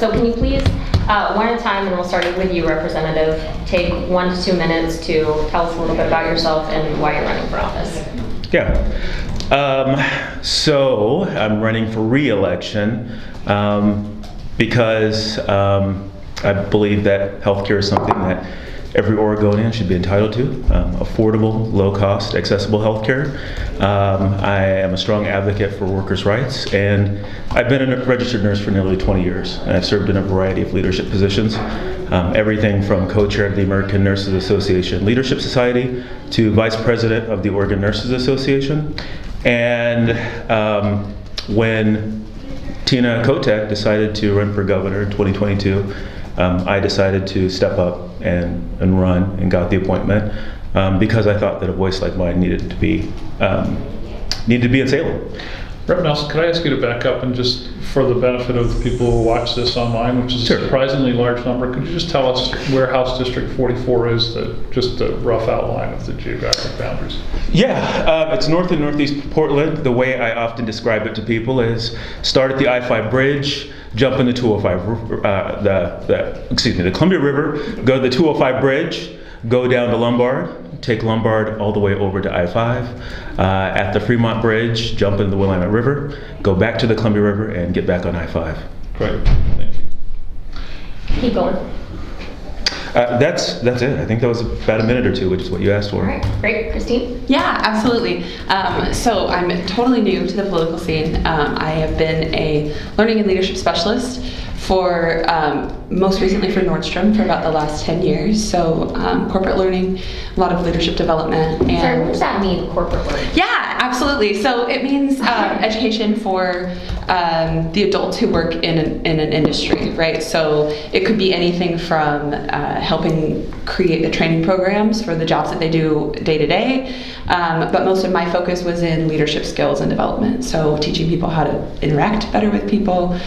So can you please, one at a time, and we'll start with you, Representative, take 1 to 2 minutes to tell us a little bit about yourself and why you're running for office. Yeah. So I'm running for re-election because I believe that healthcare is something that every Oregonian should be entitled to. Affordable, low-cost, accessible healthcare. I am a strong advocate for workers' rights, and I've been a registered nurse for nearly 20 years, and I've served in a variety of leadership positions. Everything from co-chair of the American Nurses Association Leadership Society to vice president of the Oregon Nurses Association. And when Tina Kotek decided to run for governor in 2022, I decided to step up and run and got the appointment because I thought that a voice like mine needed to be in Salem. Rep. Nelson, could I ask you to back up and just for the benefit of the people who watch this online, which is Sure. a surprisingly large number, could you just tell us where House District 44 is, just a rough outline of the geographic boundaries? Yeah, it's north and northeast Portland. The way I often describe it to people is start at the I-5 bridge, jump in the 205, the Columbia River, go to the 205 bridge, go down to Lombard, take Lombard all the way over to I-5. At the Fremont Bridge, jump into the Willamette River, go back to the Columbia River, and get back on I-5. Great, thank you. Keep going. That's it. I think that was about a minute or two, which is what you asked for. All right, great. Christine? Yeah, absolutely. So I'm totally new to the political scene. I have been a learning and leadership specialist for most recently for Nordstrom for about the last 10 years. So corporate learning, a lot of leadership development. And Sorry, what does that mean, corporate learning? yeah, absolutely. So it means education for the adults who work in an industry, right? So it could be anything from helping create the training programs for the jobs that they do day to day. But most of my focus was in leadership skills and development. So teaching people how to interact better with people,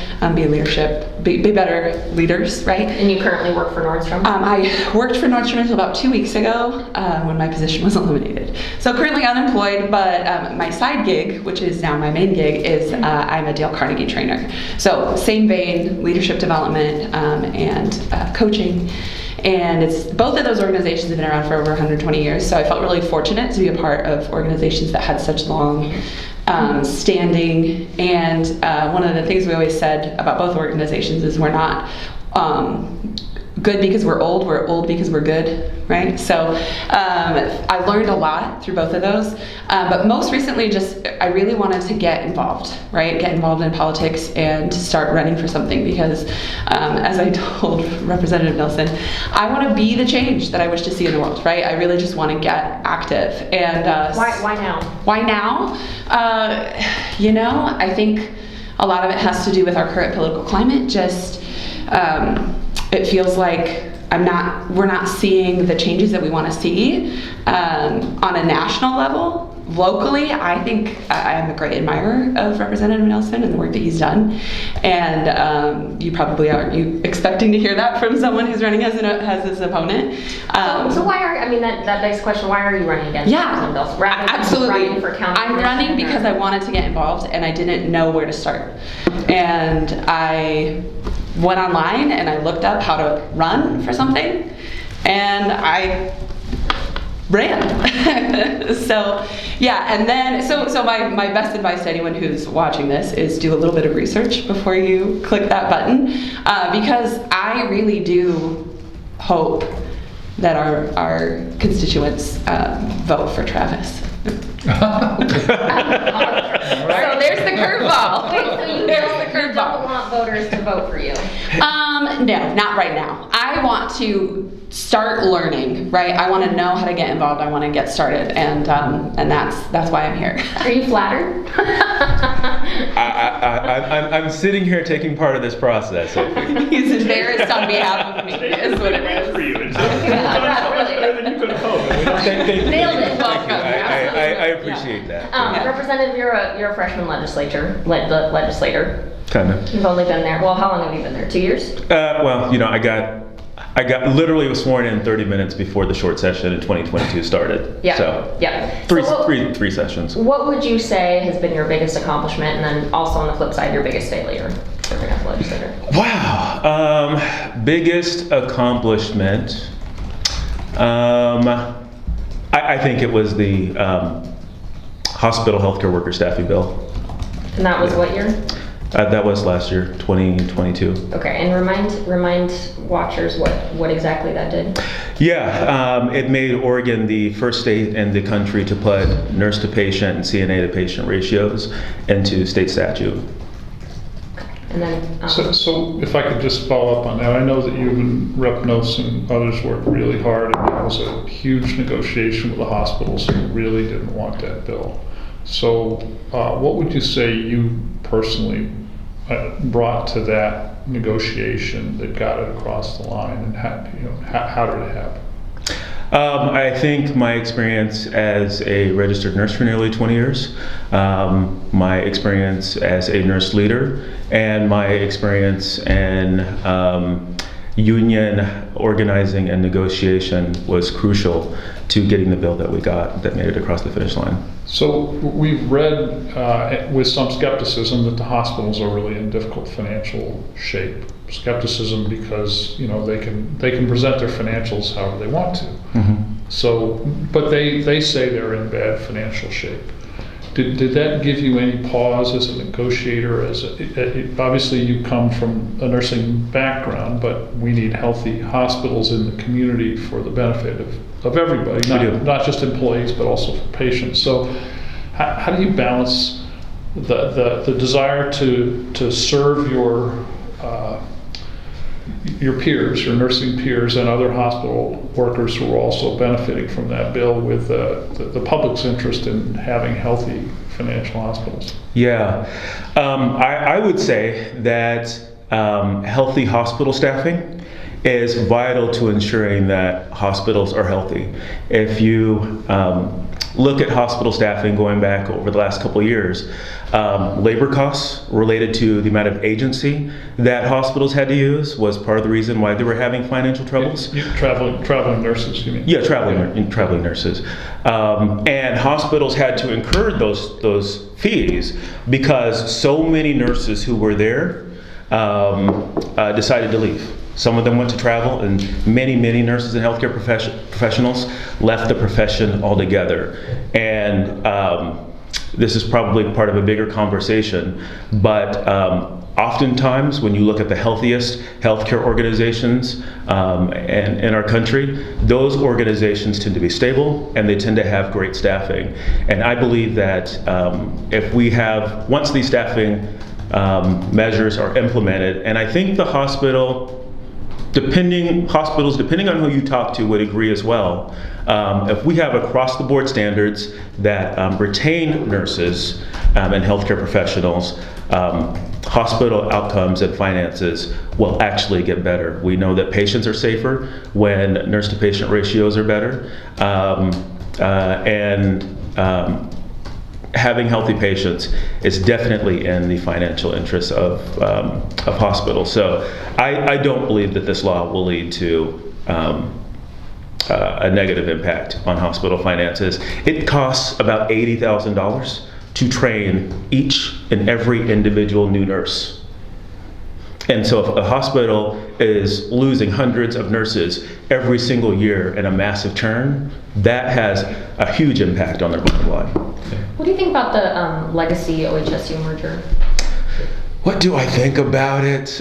be better leaders, right? And you currently work for Nordstrom? I worked for Nordstrom until about 2 weeks ago when my position was eliminated. So currently unemployed, but my side gig, which is now my main gig, is I'm a Dale Carnegie trainer. So same vein, leadership development and coaching. And it's both of those organizations have been around for over 120 years. So I felt really fortunate to be a part of organizations that had such long standing. And one of the things we always said about both organizations is we're not good because we're old because we're good, right? So I learned a lot through both of those. But most recently, I really wanted to get involved, right? Get involved in politics and to start running for something because as I told Representative Nelson, I want to be the change that I wish to see in the world, right? I really just want to get active. And Why now? Why now? I think a lot of it has to do with our current political climate. It feels like we're not seeing the changes that we want to see on a national level. Locally, I think I am a great admirer of Representative Nelson and the work that he's done. And you probably aren't expecting to hear that from someone who's running as his opponent. So why that begs the question, why are you running against Representative Nelson? Rather than Absolutely. running for county I'm running because I wanted to get involved and I didn't know where to start. And I went online and I looked up how to run for something and I ran. So yeah, and then so my best advice to anyone who's watching this is do a little bit of research before you click that button because I really do hope that our constituents vote for Travis. So there's the curveball. Wait, so you don't want voters to vote for you? No, not right now. I want to start learning, right? I want to know how to get involved. I want to get started, and that's why I'm here. Are you flattered? I'm sitting here taking part of this process. He's embarrassed on behalf of me. Is what it is. For you. It's Really. than you could have hoped. Nailed it. Welcome. I appreciate that. Representative, you're a freshman legislator. Kind of. You've only been there. Well, how long have you been there? 2 years? I got literally was sworn in 30 minutes before the short session in 2022 started. Yeah. So yeah. three sessions. What would you say has been your biggest accomplishment, and then also on the flip side, your biggest failure? accomplishment as a legislator? Wow. Biggest accomplishment. I think it was the hospital healthcare worker staffing bill. And that was what year? That was last year, 2022. Okay, and remind watchers what exactly that did. Yeah, it made Oregon the first state in the country to put nurse to patient and CNA to patient ratios into state statute. And then, So if I could just follow up on that, I know that you and Rep. Nose and others worked really hard, and it was a huge negotiation with the hospitals who really didn't want that bill. So what would you say you personally brought to that negotiation that got it across the line, and how did it happen? I think my experience as a registered nurse for nearly 20 years, my experience as a nurse leader, and my experience in union organizing and negotiation was crucial to getting the bill that we got that made it across the finish line. So we've read with some skepticism that the hospitals are really in difficult financial shape. Skepticism because they can present their financials however they want to. Mm-hmm. So, but they say they're in bad financial shape. Did that give you any pause as a negotiator? Obviously you come from a nursing background, but we need healthy hospitals in the community for the benefit of everybody, not just employees, but also for patients. So how do you balance the desire to serve your peers, your nursing peers, and other hospital workers who are also benefiting from that bill with the public's interest in having healthy financial hospitals? Yeah, I would say that healthy hospital staffing is vital to ensuring that hospitals are healthy. If you look at hospital staffing going back over the last couple of years, labor costs related to the amount of agency that hospitals had to use was part of the reason why they were having financial troubles. Traveling nurses, you mean? Yeah, traveling nurses. And hospitals had to incur those fees because so many nurses who were there decided to leave. Some of them went to travel, and many nurses and healthcare professionals left the profession altogether. And this is probably part of a bigger conversation, but oftentimes when you look at the healthiest healthcare organizations in our country, those organizations tend to be stable and they tend to have great staffing. And I believe that if we have, once these staffing measures are implemented, and I think the hospitals, depending on who you talk to, would agree as well. If we have across the board standards that retain nurses and healthcare professionals, hospital outcomes and finances will actually get better. We know that patients are safer when nurse to patient ratios are better, and having healthy patients is definitely in the financial interests of hospitals. So I don't believe that this law will lead to a negative impact on hospital finances. It costs about $80,000 to train each and every individual new nurse. And so if a hospital is losing hundreds of nurses every single year in a massive churn, that has a huge impact on their bottom line. What do you think about the legacy OHSU merger? What do I think about it?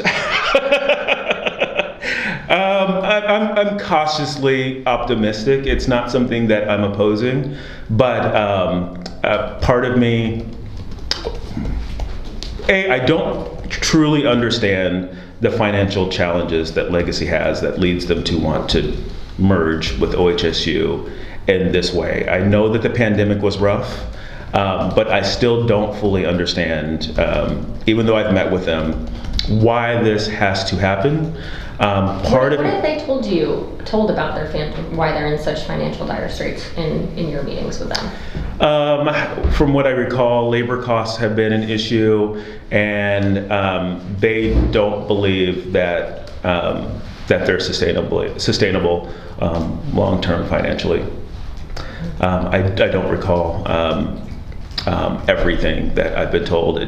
I'm cautiously optimistic. It's not something that I'm opposing, but part of me, I don't truly understand the financial challenges that Legacy has that leads them to want to merge with OHSU in this way. I know that the pandemic was rough, but I still don't fully understand, even though I've met with them, why this has to happen. What have they told about their family, why they're in such financial dire straits in your meetings with them? From what I recall, labor costs have been an issue, and they don't believe that they're sustainable long-term financially. I don't recall everything that I've been told.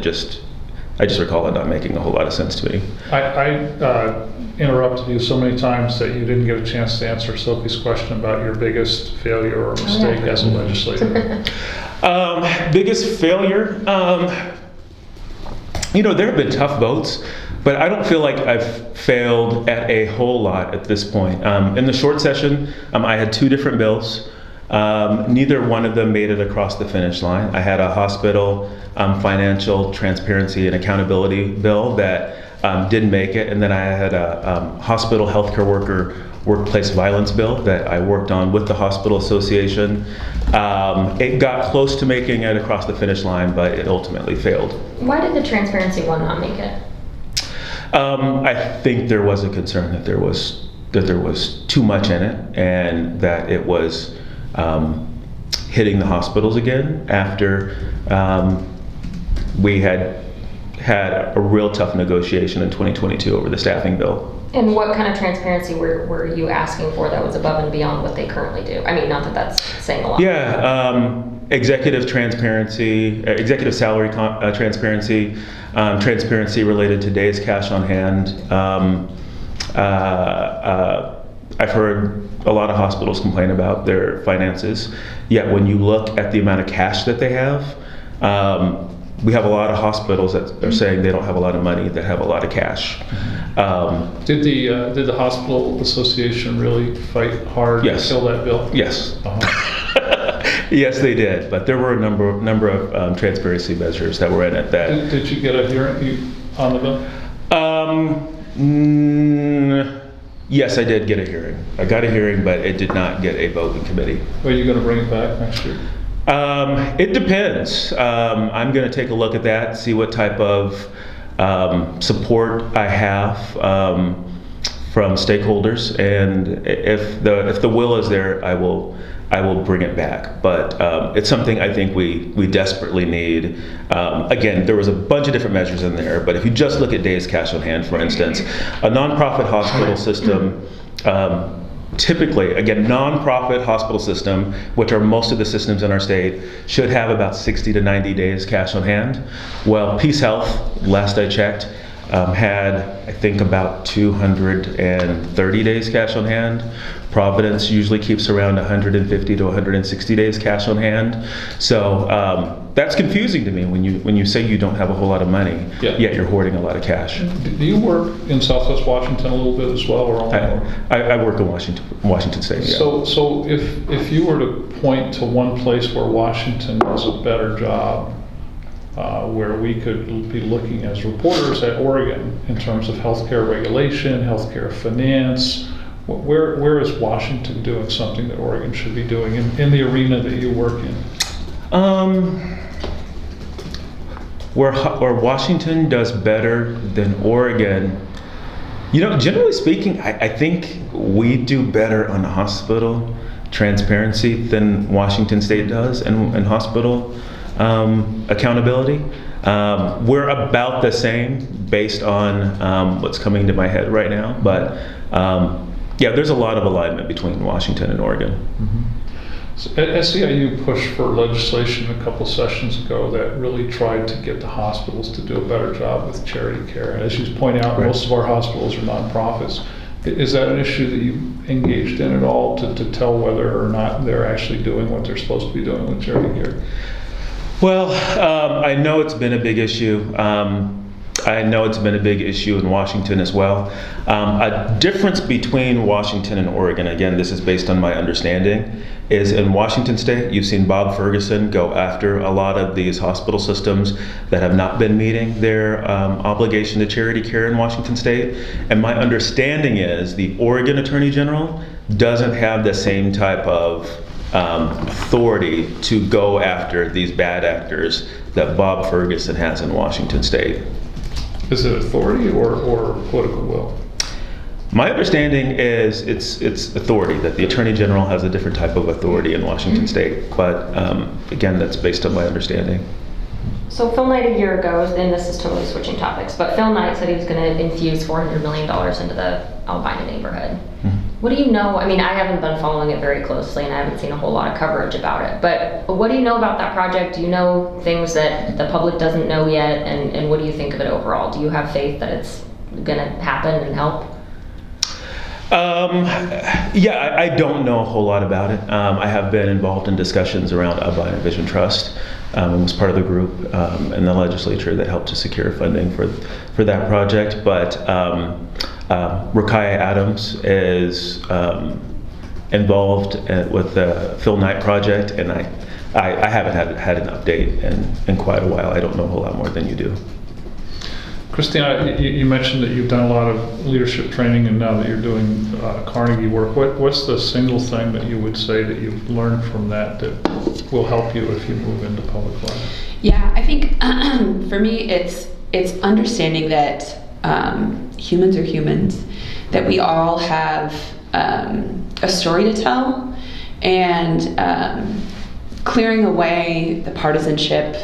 I just recall it not making a whole lot of sense to me. I interrupted you so many times that you didn't get a chance to answer Sophie's question about your biggest failure or mistake as a legislator. Biggest failure? There have been tough votes, but I don't feel like I've failed at a whole lot at this point. In the short session, I had 2 different bills. Neither one of them made it across the finish line. I had a hospital financial transparency and accountability bill that didn't make it, and then I had a hospital healthcare worker workplace violence bill that I worked on with the hospital association. It got close to making it across the finish line, but it ultimately failed. Why did the transparency one not make it? I think there was a concern that there was too much in it, and that it was hitting the hospitals again after we had a real tough negotiation in 2022 over the staffing bill. And what kind of transparency were you asking for that was above and beyond what they currently do? I mean, not that that's saying a lot. Yeah, executive transparency, executive salary transparency, transparency related to days cash on hand. I've heard a lot of hospitals complain about their finances, yet when you look at the amount of cash that they have, we have a lot of hospitals that are saying they don't have a lot of money, that have a lot of cash. Did the hospital association really fight hard to kill that bill? Yes. Uh-huh. Yes, they did, but there were a number of transparency measures that were in it that... Did you get a hearing on the bill? Yes, I did get a hearing. I got a hearing, but it did not get a vote in committee. Are you going to bring it back next year? It depends. I'm going to take a look at that, see what type of support I have from stakeholders, and if the will is there, I will bring it back. But it's something I think we desperately need. Again, there was a bunch of different measures in there, but if you just look at days cash on hand, for instance, a nonprofit hospital system, typically, again, nonprofit hospital system, which are most of the systems in our state, should have about 60 to 90 days cash on hand. Well, Peace Health, last I checked, had, I think, about 230 days cash on hand. Providence usually keeps around 150 to 160 days cash on hand. So that's confusing to me when you say you don't have a whole lot of money, yet you're hoarding a lot of cash. Do you work in Southwest Washington a little bit as well, or only? I work in Washington State. Yeah. So if you were to point to one place where Washington does a better job, where we could be looking as reporters at Oregon in terms of healthcare regulation, healthcare finance, where is Washington doing something that Oregon should be doing in the arena that you work in? Where Washington does better than Oregon, generally speaking, I think we do better on hospital transparency than Washington State does, and hospital accountability. We're about the same based on what's coming to my head right now, but there's a lot of alignment between Washington and Oregon. Mm-hmm. So SEIU pushed for legislation a couple sessions ago that really tried to get the hospitals to do a better job with charity care. And as you point out, most of our hospitals are nonprofits. Is that an issue that you engaged in at all to tell whether or not they're actually doing what they're supposed to be doing with charity care? Well, I know it's been a big issue. I know it's been a big issue in Washington as well. A difference between Washington and Oregon, again, this is based on my understanding, is in Washington State, you've seen Bob Ferguson go after a lot of these hospital systems that have not been meeting their obligation to charity care in Washington State. And my understanding is the Oregon Attorney General doesn't have the same type of authority to go after these bad actors that Bob Ferguson has in Washington State. Is it authority or political will? My understanding is it's authority, that the Attorney General has a different type of authority in Washington State. But again, that's based on my understanding. So Phil Knight a year ago, and this is totally switching topics, but Phil Knight said he was going to infuse $400 million into the Albina neighborhood. Mm-hmm. What do you know? I mean, I haven't been following it very closely and I haven't seen a whole lot of coverage about it, but what do you know about that project? Do you know things that the public doesn't know yet? And what do you think of it overall? Do you have faith that it's going to happen and help? Yeah, I don't know a whole lot about it. I have been involved in discussions around Albina Vision Trust and was part of the group in the legislature that helped to secure funding for that project. But Rakaya Adams is involved with the Phil Knight project, and I haven't had an update in quite a while. I don't know a whole lot more than you do. Christina, you mentioned that you've done a lot of leadership training, and now that you're doing Carnegie work, what's the single thing that you would say that you've learned from that will help you if you move into public life? Yeah, I think for me, it's understanding that humans are humans, that we all have a story to tell, and clearing away the partisanship,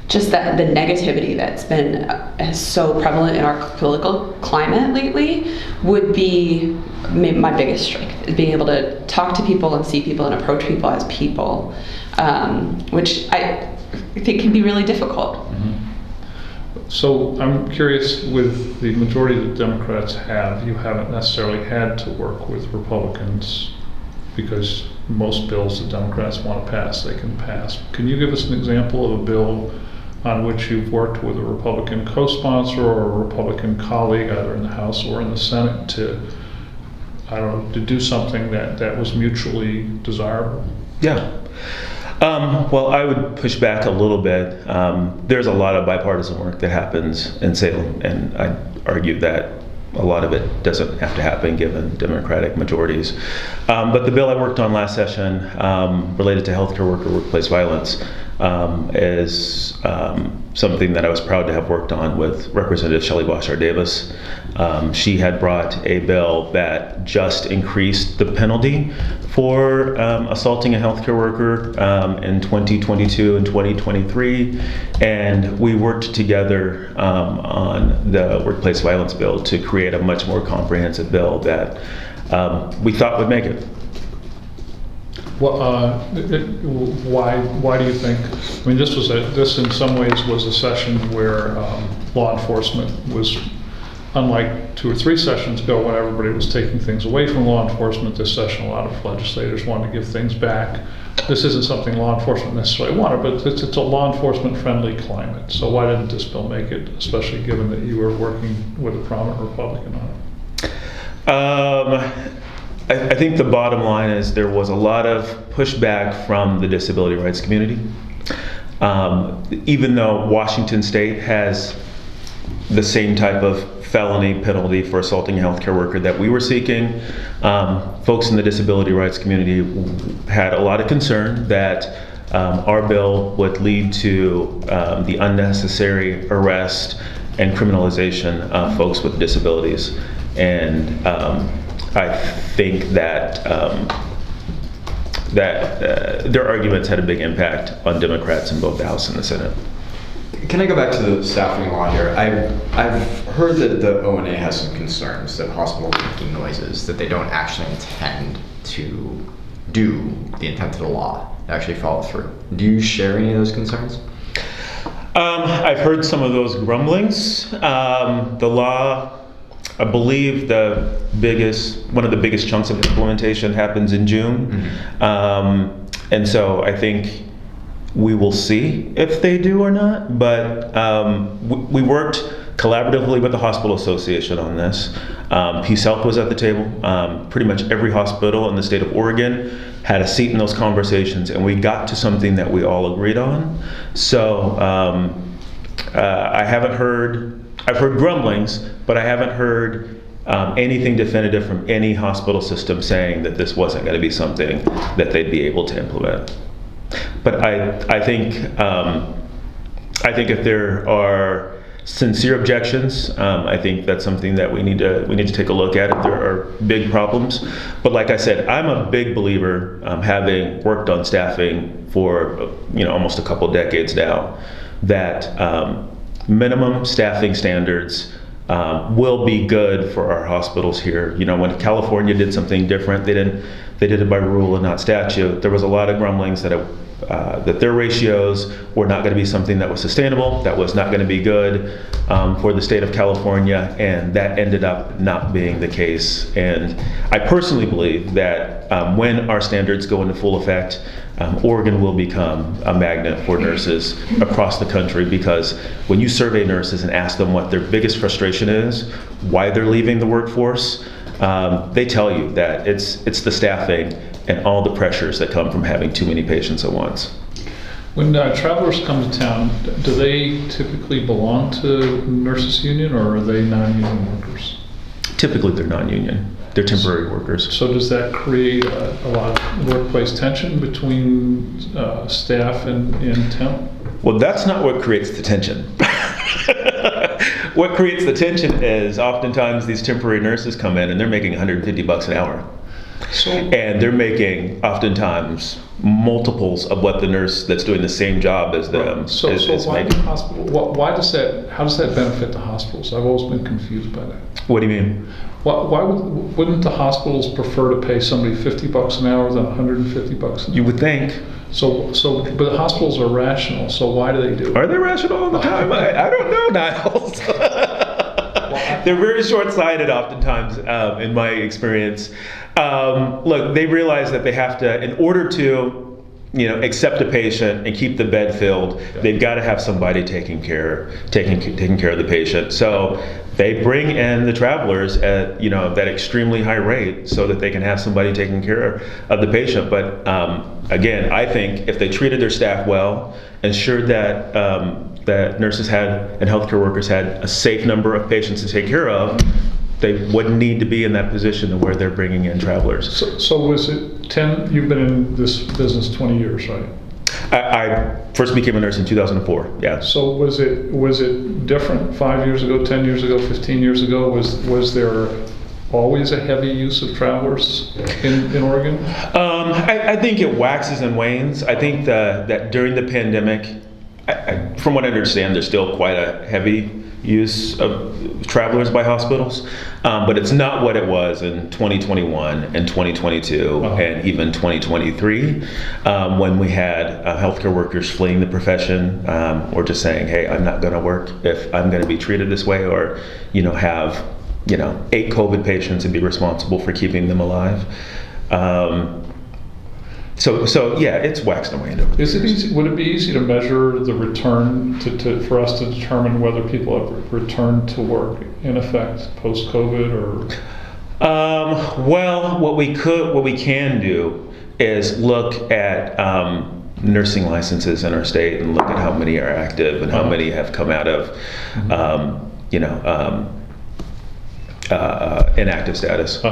just the negativity that's been so prevalent in our political climate lately would be my biggest strength, is being able to talk to people and see people and approach people as people, which I think can be really difficult. Mm-hmm. So I'm curious, with the majority that Democrats have, you haven't necessarily had to work with Republicans because most bills that Democrats want to pass, they can pass. Can you give us an example of a bill on which you've worked with a Republican co-sponsor or a Republican colleague, either in the House or in the Senate, to do something that was mutually desirable? Yeah. Well, I would push back a little bit. There's a lot of bipartisan work that happens in Salem, and I'd argue that a lot of it doesn't have to happen given Democratic majorities. But the bill I worked on last session related to healthcare worker workplace violence is something that I was proud to have worked on with Representative Shelley Bashar Davis. She had brought a bill that just increased the penalty for assaulting a healthcare worker in 2022 and 2023, and we worked together on the workplace violence bill to create a much more comprehensive bill that we thought would make it. Well, why do you think? I mean, this in some ways was a session where law enforcement was, unlike 2 or 3 sessions ago when everybody was taking things away from law enforcement. This session, a lot of legislators wanted to give things back. This isn't something law enforcement necessarily wanted, but it's a law enforcement friendly climate. So why didn't this bill make it, especially given that you were working with a prominent Republican on it? I think the bottom line is there was a lot of pushback from the disability rights community. Even though Washington State has the same type of felony penalty for assaulting a healthcare worker that we were seeking, folks in the disability rights community had a lot of concern that our bill would lead to the unnecessary arrest and criminalization of folks with disabilities. And I think that their arguments had a big impact on Democrats in both the House and the Senate. Can I go back to the staffing law here? I've heard that the ONA has some concerns that hospitals are making noises, that they don't actually intend to do the intent of the law, actually follow through. Do you share any of those concerns? I've heard some of those grumblings. The law, I believe one of the biggest chunks of implementation happens in June. Mm-hmm. And so I think we will see if they do or not, but we worked collaboratively with the Hospital Association on this. PeaceHealth was at the table. Pretty much every hospital in the state of Oregon had a seat in those conversations, and we got to something that we all agreed on. So I've heard grumblings, but I haven't heard anything definitive from any hospital system saying that this wasn't going to be something that they'd be able to implement. But I think if there are sincere objections, I think that's something that we need to take a look at if there are big problems. But like I said, I'm a big believer, having worked on staffing for almost a couple decades now, that minimum staffing standards will be good for our hospitals here. You know, when California did something different, they did it by rule and not statute. There was a lot of grumblings that their ratios were not going to be something that was sustainable, that was not going to be good for the state of California, and that ended up not being the case. And I personally believe that when our standards go into full effect, Oregon will become a magnet for nurses across the country, because when you survey nurses and ask them what their biggest frustration is, why they're leaving the workforce, they tell you that it's the staffing and all the pressures that come from having too many patients at once. When travelers come to town, do they typically belong to nurses union, or are they non-union workers? Typically, they're non-union. They're temporary workers. So does that create a lot of workplace tension between staff and temp? Well, that's not what creates the tension. What creates the tension is oftentimes these temporary nurses come in and they're making $150 an hour. So, And they're making oftentimes multiples of what the nurse that's doing the same job as them is why making. how does that benefit the hospitals? I've always been confused by that. What do you mean? Why wouldn't the hospitals prefer to pay somebody $50 an hour than $150 an hour? You would think. But the hospitals are rational, so why do they do it? Are they rational all the time? I don't know, Niles. They're very short-sighted oftentimes, in my experience. Look, they realize that they have to, in order to, accept a patient and keep the bed filled, they've got to have somebody taking care of the patient. So they bring in the travelers at that extremely high rate so that they can have somebody taking care of the patient. But again, I think if they treated their staff well, ensured that that nurses had and healthcare workers had a safe number of patients to take care of, they wouldn't need to be in that position where they're bringing in travelers. So was it 10? You've been in this business 20 years, right? I first became a nurse in 2004. Yeah. So was it different 5 years ago, 10 years ago, 15 years ago? Was there always a heavy use of travelers in Oregon? I think it waxes and wanes. I think that during the pandemic, from what I understand, there's still quite a heavy use of travelers by hospitals, but it's not what it was in 2021 and 2022 and even 2023, when we had healthcare workers fleeing the profession, or just saying, hey, I'm not going to work if I'm going to be treated this way, or have 8 COVID patients and be responsible for keeping them alive. So yeah, it's waxed and waned. Is it easy? Would it be easy to measure the return for us to determine whether people have returned to work in effect post COVID, or? Well, what we can do is look at nursing licenses in our state and look at how many are active and how many have come out of inactive status.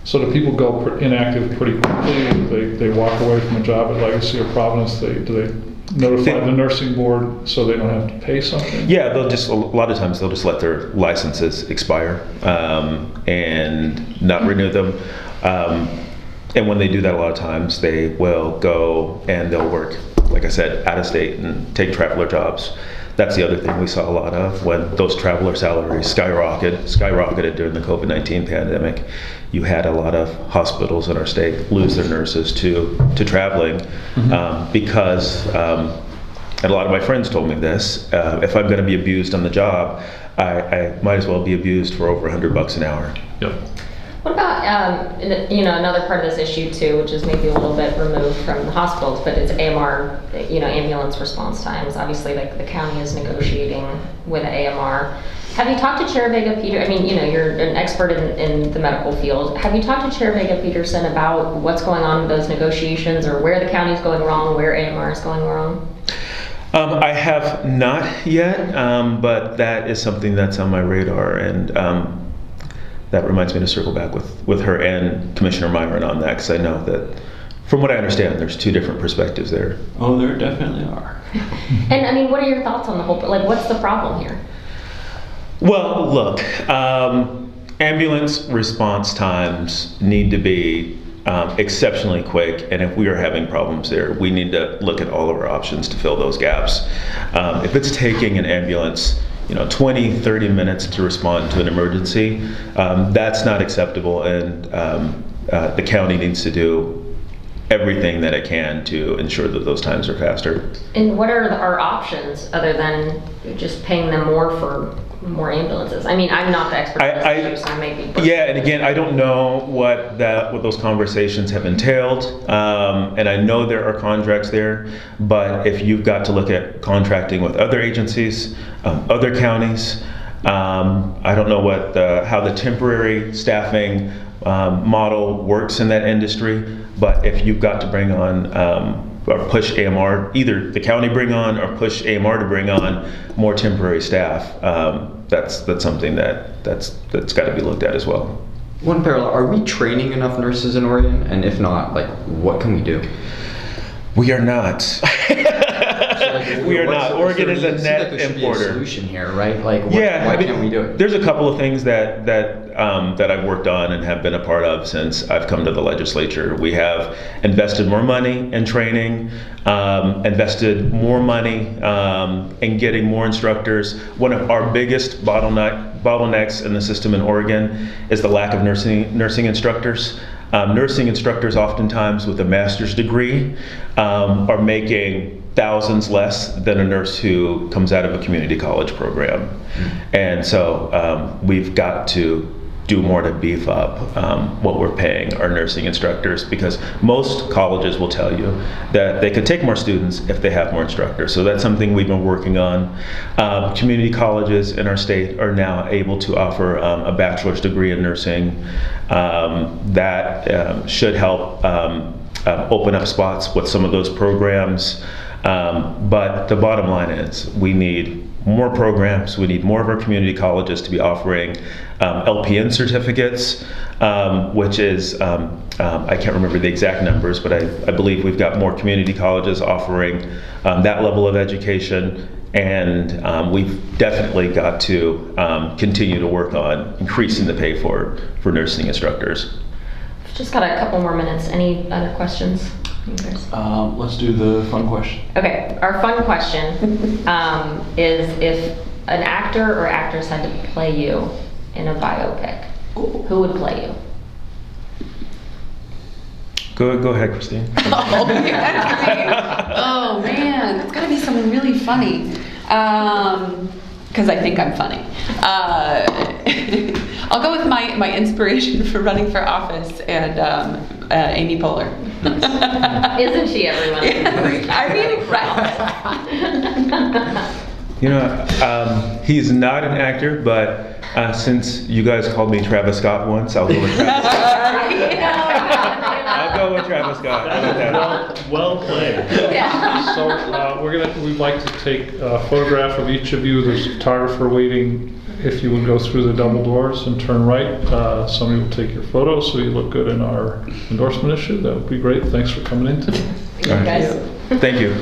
So do people go inactive pretty quickly? They walk away from a job at Legacy or Providence. Do they notify the nursing board so they don't have to pay something? Yeah, a lot of times they'll just let their licenses expire and not renew them. And when they do that, a lot of times they will go and they'll work, like I said, out of state and take traveler jobs. That's the other thing we saw a lot of when those traveler salaries skyrocketed during the COVID-19 pandemic. You had a lot of hospitals in our state lose their nurses to traveling because, and a lot of my friends told me this, if I'm going to be abused on the job, I might as well be abused for over $100 an hour. Yep. What about, another part of this issue too, which is maybe a little bit removed from the hospitals, but it's AMR, ambulance response times. Obviously, like the county is negotiating with AMR. Have you talked to Chair Vega Peter? I mean, you're an expert in the medical field. Have you talked to Chair Vega Peterson about what's going on with those negotiations, or where the county is going wrong, where AMR is going wrong? I have not yet, but that is something that's on my radar, and that reminds me to circle back with her and Commissioner Myron on that, because I know that, from what I understand, there's 2 different perspectives there. Oh, there definitely are. And I mean, what are your thoughts on the whole, what's the problem here? Well, look, ambulance response times need to be exceptionally quick, and if we are having problems there, we need to look at all of our options to fill those gaps. If it's taking an ambulance 20, 30 minutes to respond to an emergency. That's not acceptable, and the county needs to do everything that it can to ensure that those times are faster. And what are our options other than just paying them more for more ambulances? I mean, I'm not the expert in this issue, so I may be. Yeah, and again, I don't know what those conversations have entailed, and I know there are contracts there, but if you've got to look at contracting with other agencies, other counties, I don't know how the temporary staffing model works in that industry, but if you've got to bring on or push AMR, either the county bring on or push AMR to bring on more temporary staff, that's something that's got to be looked at as well. One parallel, are we training enough nurses in Oregon? And if not, like, what can we do? We are not. We are not. Oregon is a net there should be a importer. solution here, right? Like, Yeah, why I mean, can't we do it? There's a couple of things that I've worked on and have been a part of since I've come to the legislature. We have invested more money in training, invested more money in getting more instructors. One of our biggest bottlenecks in the system in Oregon is the lack of nursing instructors. Nursing instructors, oftentimes with a master's degree, are making thousands less than a nurse who comes out of a community college program. And so we've got to do more to beef up what we're paying our nursing instructors, because most colleges will tell you that they could take more students if they have more instructors. So that's something we've been working on. Community colleges in our state are now able to offer a bachelor's degree in nursing. That should help open up spots with some of those programs. But the bottom line is we need more programs. We need more of our community colleges to be offering LPN certificates, which is, I can't remember the exact numbers, but I believe we've got more community colleges offering that level of education. And we've definitely got to continue to work on increasing the pay for nursing instructors. Just got a couple more minutes. Any other questions? You guys? Let's do the fun question. Okay, our fun question is if an actor or actress had to play you in a biopic, who would play you? Go ahead, Christine. Oh man, it's gotta be someone really funny. Because I think I'm funny. I'll go with my inspiration for running for office and Amy Poehler. Isn't she everyone's favorite? I mean, right. He's not an actor, but since you guys called me Travis Scott once, I'll go with Travis Scott. I'll go with Travis Scott. How about that? Well played. Yeah. So we'd like to take a photograph of each of you. There's a photographer waiting. If you would go through the double doors and turn right, somebody will take your photo so you look good in our endorsement issue. That would be great. Thanks for coming in today. Thank you guys. Thank you.